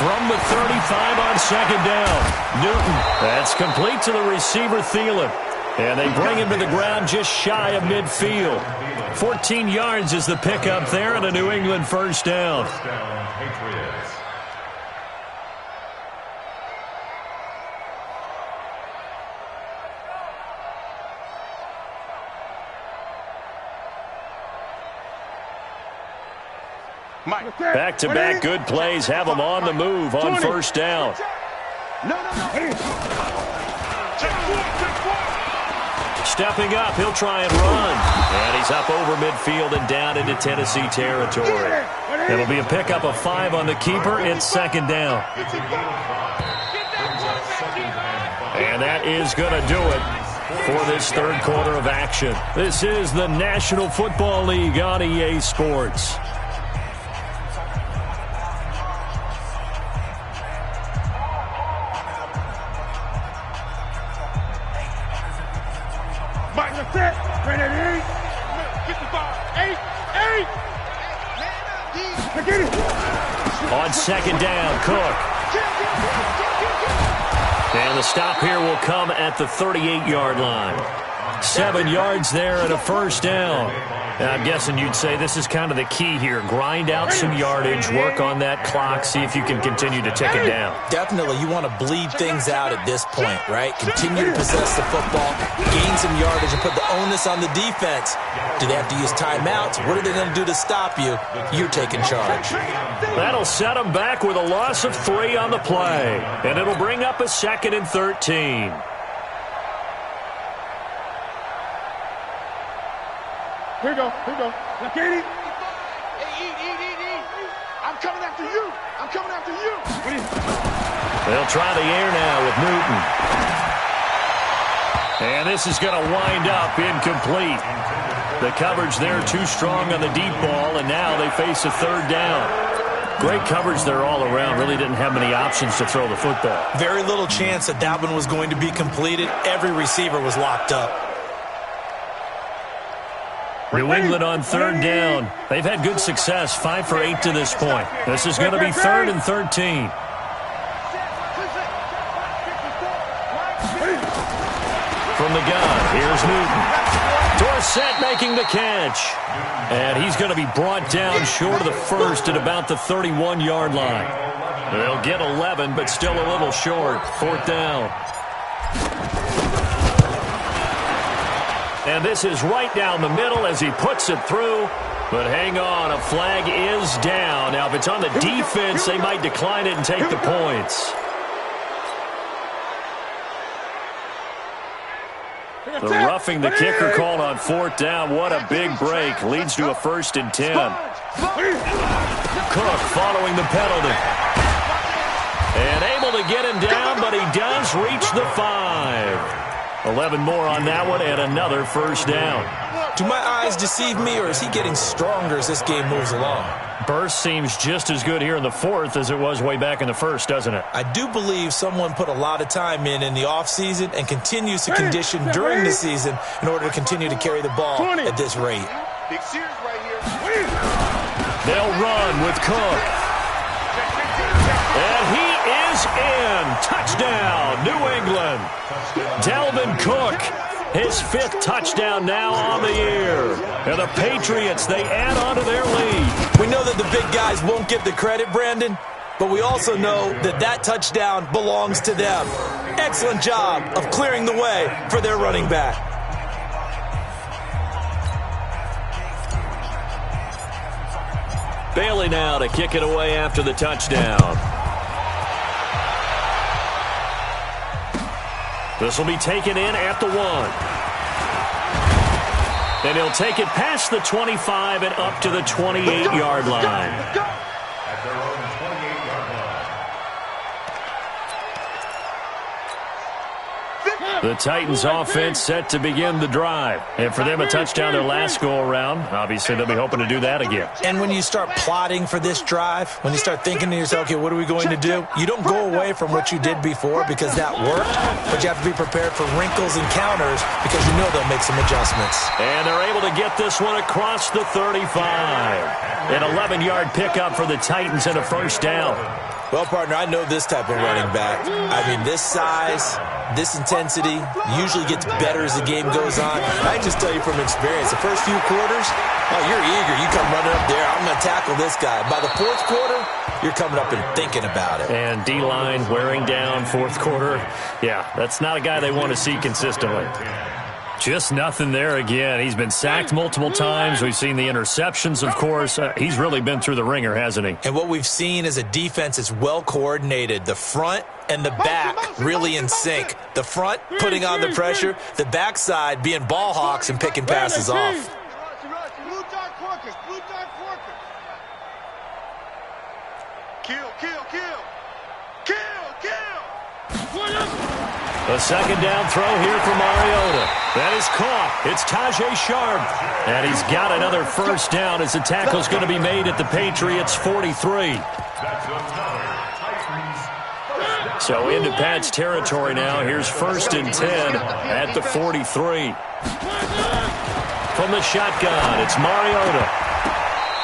From the 35 on 2nd down, Newton. That's complete to the receiver, Thielen. And they bring him to the ground just shy of midfield. 14 yards is the pickup there and a New England first down. First down, Patriots. Back-to-back good plays have them on the move on first down. No. Stepping up, he'll try and run. And he's up over midfield and down into Tennessee territory. It'll be a pickup of 5 on the keeper. It's second down. And that is going to do it for this third quarter of action. This is the National Football League on EA Sports. On second down, Cook. And the stop here will come at the 38-yard line. 7 yards there and a first down. Now, I'm guessing you'd say this is kind of the key here. Grind out some yardage, work on that clock, see if you can continue to tick it down. Definitely, you want to bleed things out at this point, right? Continue to possess the football, gain some yardage, and put the onus on the defense. Do they have to use timeouts? What are they going to do to stop you? You're taking charge. That'll set them back with a loss of 3 on the play. And it'll bring up a 2nd and 13. Here we go. Now, Katie. Hey, eat. I'm coming after you. They'll try the air now with Newton. And this is going to wind up incomplete. The coverage there too strong on the deep ball, and now they face a third down. Great coverage there all around. Really didn't have many options to throw the football. Very little chance that one was going to be completed. Every receiver was locked up. New England on third down. They've had good success, 5 for 8 to this point. This is going to be 3rd and 13. From the gun, here's Newton. Dorsett making the catch. And he's going to be brought down short of the first at about the 31-yard line. They'll get 11, but still a little short. 4th down. And this is right down the middle as he puts it through. But hang on, a flag is down. Now, if it's on the defense, they might decline it and take the points. The roughing the kicker called on 4th down. What a big break. Leads to a 1st and 10. Cook following the penalty. And able to get him down, but he does reach the 5. 11 more on that one and another first down. Do my eyes deceive me, or is he getting stronger as this game moves along? Burst seems just as good here in the 4th as it was way back in the 1st, doesn't it? I do believe someone put a lot of time in the offseason and continues to condition during the season in order to continue to carry the ball at this rate. Big Sears right here. They'll run with Cook. And he is in. Touchdown, New England. Dalvin Cook, his 5th touchdown now on the year. And the Patriots, they add on to their lead. We know that the big guys won't get the credit, Brandon, but we also know that touchdown belongs to them. Excellent job of clearing the way for their running back. Bailey now to kick it away after the touchdown. This will be taken in at the 1. And he'll take it past the 25 and up to the 28-yard line. At their own 28-yard line. The Titans offense set to begin the drive. And for them, a touchdown their last go-around. Obviously, they'll be hoping to do that again. And when you start plotting for this drive, when you start thinking to yourself, okay, what are we going to do? You don't go away from what you did before because that worked, but you have to be prepared for wrinkles and counters because you know they'll make some adjustments. And they're able to get this one across the 35. An 11-yard pickup for the Titans and a first down. Well, partner, I know this type of running back. I mean, this size, this intensity usually gets better as the game goes on. I just tell you from experience, the first few quarters, oh, you're eager. You come running up there. I'm going to tackle this guy. By the 4th quarter, you're coming up and thinking about it. And D-line wearing down 4th quarter. Yeah, that's not a guy they want to see consistently. Just nothing there again. He's been sacked multiple times. We've seen the interceptions, of course. He's really been through the ringer, hasn't he? And what we've seen is a defense that's well coordinated. The front and the back really in sync. The front putting on the pressure, the backside being ball hawks and picking passes off. A second down throw here for Mariota. That is caught. It's Tajay Sharp. And he's got another first down as the tackle's going to be made at the Patriots' 43. So into Pat's territory now. Here's 1st and 10 at the 43. From the shotgun, it's Mariota.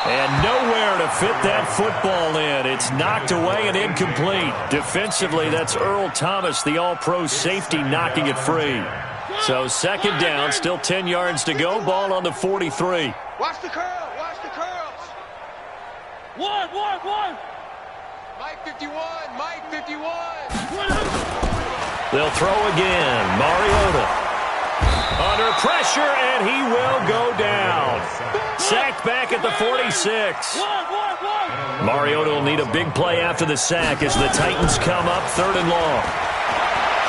And nowhere to fit that football in. It's knocked away and incomplete. Defensively, that's Earl Thomas, the all-pro safety, knocking it free. So second down, still 10 yards to go. Ball on the 43. Watch the curl. Watch the curls. One. Mike 51. Mike 51. They'll throw again. Mariota under pressure, and he will go down. Sacked back at the 46. Mariota will need a big play after the sack as the Titans come up 3rd and long.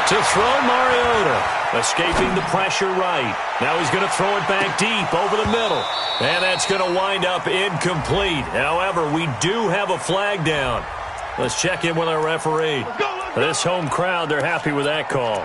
To throw Mariota, escaping the pressure right. Now he's going to throw it back deep over the middle. And that's going to wind up incomplete. However, we do have a flag down. Let's check in with our referee. This home crowd, they're happy with that call.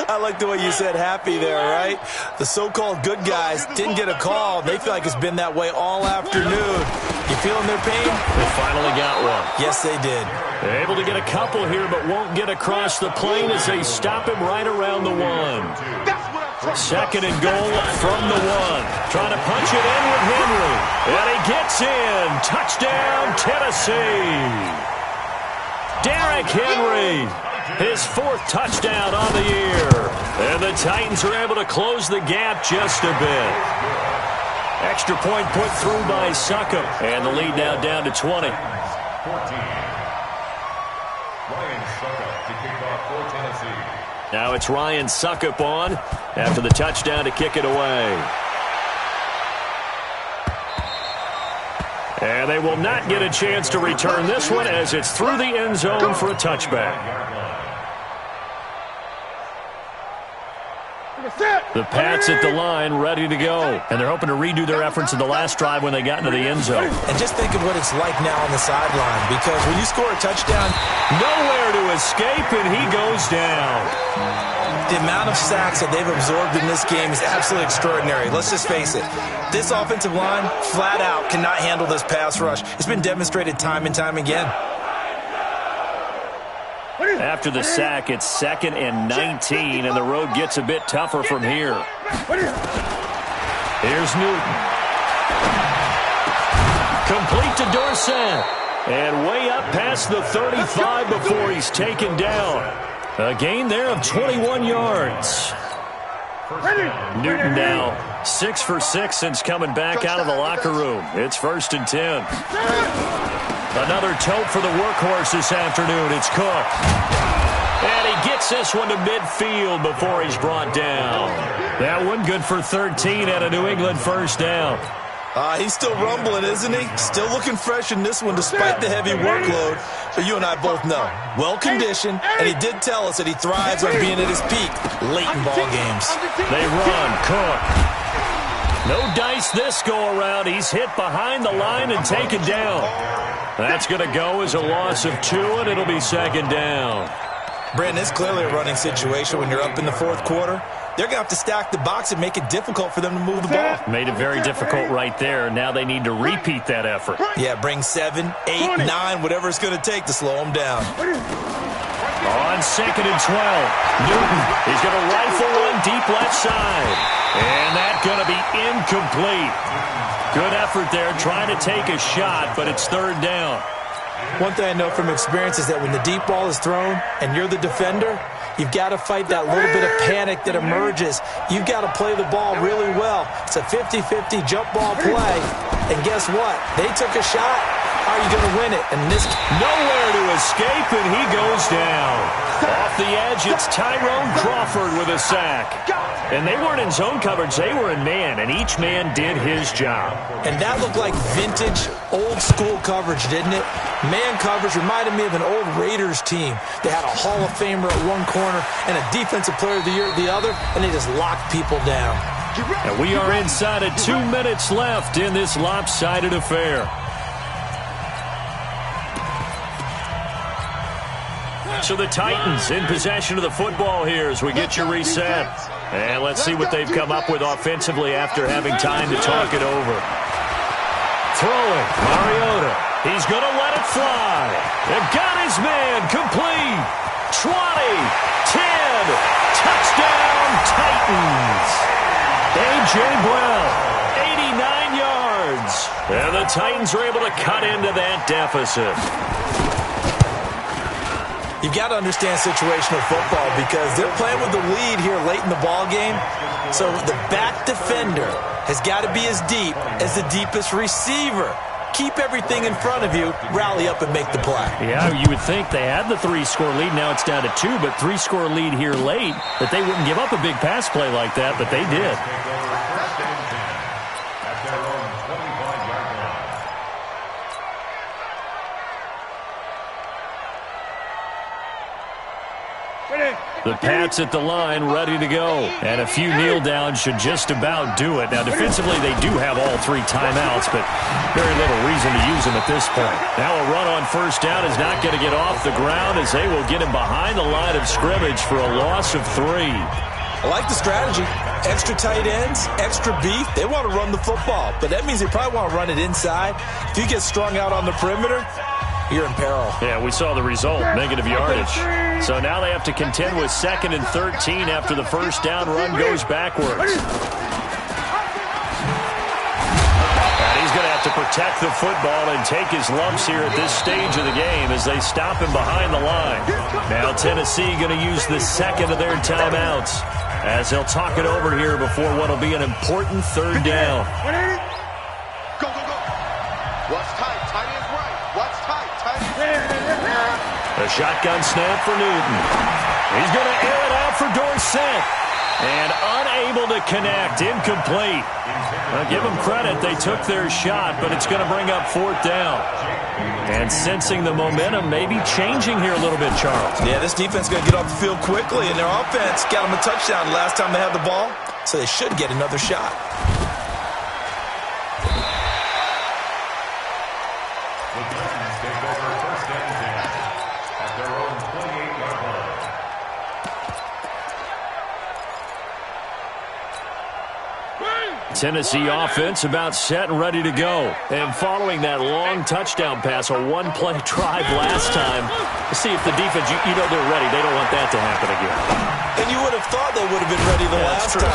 I like the way you said happy there, right? The so-called good guys didn't get a call. They feel like it's been that way all afternoon. You feeling their pain? They finally got one. Yes, they did. They're able to get a couple here, but won't get across the plane as they stop him right around the 1. Second and goal from the 1. Trying to punch it in with Henry. And he gets in. Touchdown, Tennessee. Derrick Henry, his 4th touchdown on the year. And the Titans are able to close the gap just a bit. Extra point put through by Succop. And the lead now down to 20. 14. Ryan Succop to kick off for Tennessee. Now it's Ryan Succop on after the touchdown to kick it away. And they will not get a chance to return this one as it's through the end zone for a touchback. The Pats at the line, ready to go. And they're hoping to redo their efforts in the last drive when they got into the end zone. And just think of what it's like now on the sideline, because when you score a touchdown, nowhere to escape, and he goes down. The amount of sacks that they've absorbed in this game is absolutely extraordinary. Let's just face it. This offensive line, flat out, cannot handle this pass rush. It's been demonstrated time and time again. After the sack, it's 2nd and 19, and the road gets a bit tougher from here. Here's Newton. Complete to Dorsett. And way up past the 35 before he's taken down. A gain there of 21 yards. Newton now 6 for 6 since coming back out of the locker room. It's 1st and 10. Another tote for the workhorse this afternoon. It's Cook. And he gets this one to midfield before he's brought down. That one good for 13 and a New England first down. He's still rumbling, isn't he? Still looking fresh in this one despite the heavy workload. But you and I both know, well-conditioned, and he did tell us that he thrives on being at his peak late in ball games. They run. Cook. No dice this go-around. He's hit behind the line and taken down. That's going to go as a loss of 2, and it'll be 2nd down. Brandon, it's clearly a running situation when you're up in the 4th quarter. They're going to have to stack the box and make it difficult for them to move the ball. Made it very difficult right there. Now they need to repeat that effort. Yeah, bring 7, 8, 9, whatever it's going to take to slow them down. On 2nd and 12, Newton is going to rifle one deep left side. And that's going to be incomplete. Good effort there trying to take a shot, but it's 3rd down. One thing I know from experience is that when the deep ball is thrown and you're the defender, you've got to fight that little bit of panic that emerges. You've got to play the ball really well. It's a 50-50 jump ball play. And guess what? They took a shot. How are you going to win it? And this nowhere to escape, and he goes down. off the edge, it's Tyrone Crawford with a sack. And they weren't in zone coverage, they were in man, and each man did his job. And that looked like vintage, old-school coverage, didn't it? Man coverage reminded me of an old Raiders team. They had a Hall of Famer at one corner and a Defensive Player of the Year at the other, and they just locked people down. And we are inside of 2 minutes left in this lopsided affair. So the Titans in possession of the football here as we get you reset. And let's see what they've come up with offensively after having time to talk it over. Throwing, Mariota. He's going to let it fly. They've got his man complete. 20, 10, touchdown Titans. A.J. Brown, 89 yards. And the Titans are able to cut into that deficit. You've got to understand situational football because they're playing with the lead here late in the ball game. So the back defender has got to be as deep as the deepest receiver. Keep everything in front of you, rally up and make the play. Yeah, you would think they had the 3-score lead. Now it's down to 2, but 3-score lead here late, that they wouldn't give up a big pass play like that, but they did. The Pats at the line, ready to go. And a few kneel downs should just about do it. Now, defensively, they do have all 3 timeouts, but very little reason to use them at this point. Now a run on first down is not going to get off the ground as they will get him behind the line of scrimmage for a loss of 3. I like the strategy. Extra tight ends, extra beef. They want to run the football, but that means they probably want to run it inside. If you get strung out on the perimeter, you're in peril. Yeah, we saw the result, negative yardage. So now they have to contend with 2nd and 13 after the first down run goes backwards. And he's going to have to protect the football and take his lumps here at this stage of the game as they stop him behind the line. Now Tennessee going to use the 2nd of their timeouts as they'll talk it over here before what will be an important 3rd down. Go, go, go. Watch tight. Tight ends right. Watch tight. Tight ends. A shotgun snap for Newton. He's going to air it out for Dorsett. And unable to connect. Incomplete. Now, give them credit. They took their shot, but it's going to bring up 4th down. And sensing the momentum maybe changing here a little bit, Charles. Yeah, this defense is going to get off the field quickly, and their offense got them a touchdown last time they had the ball, so they should get another shot. Tennessee offense about set and ready to go. And following that long touchdown pass, a one-play drive last time, to see if the defense, you know they're ready. They don't want that to happen again. And you would have thought they would have been ready the last time.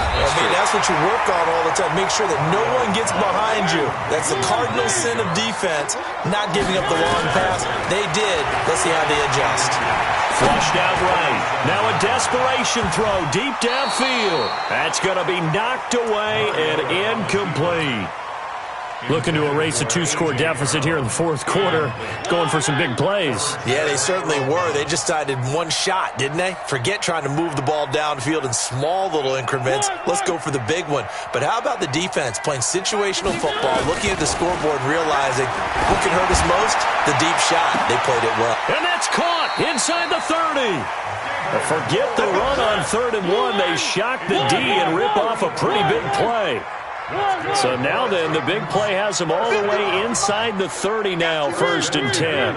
That's what you work on all the time. Make sure that no one gets behind you. That's the cardinal sin of defense, not giving up the long pass. They did. Let's see how they adjust. Flushed out right. Now a desperation throw deep downfield. That's going to be knocked away and incomplete. Looking to erase a 2-score deficit here in the 4th quarter. Going for some big plays. Yeah, they certainly were. They just decided one shot, didn't they? Forget trying to move the ball downfield in small little increments. Let's go for the big one. But how about the defense playing situational football, looking at the scoreboard, realizing who can hurt us most? The deep shot. They played it well. And that's caught inside the 30. Forget the run on 3rd and 1. They shock the D and rip off a pretty big play. So now then, the big play has them all the way inside the 30 now, 1st and 10.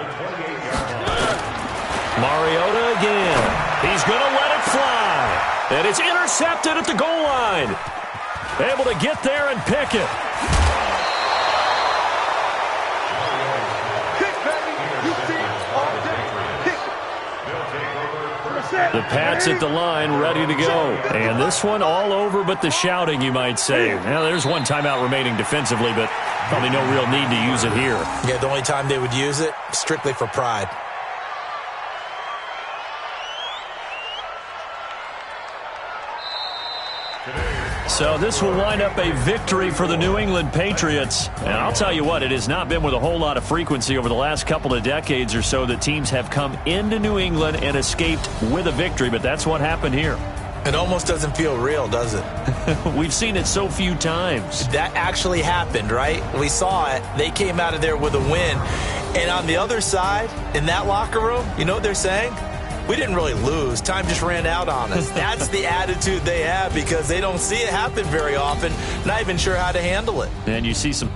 Mariota again. He's going to let it fly. And it's intercepted at the goal line. Able to get there and pick it. The Pats at the line, ready to go. And this one all over but the shouting, you might say. Now, there's one timeout remaining defensively, but probably no real need to use it here. Yeah, the only time they would use it, strictly for pride. Today's So this will wind up a victory for the New England Patriots. And I'll tell you what, it has not been with a whole lot of frequency over the last couple of decades or so that teams have come into New England and escaped with a victory, but that's what happened here. It almost doesn't feel real, does it? We've seen it so few times. That actually happened, right? We saw it. They came out of there with a win. And on the other side, in that locker room, you know what they're saying? We didn't really lose. Time just ran out on us. That's the attitude they have because they don't see it happen very often. Not even sure how to handle it. And you see some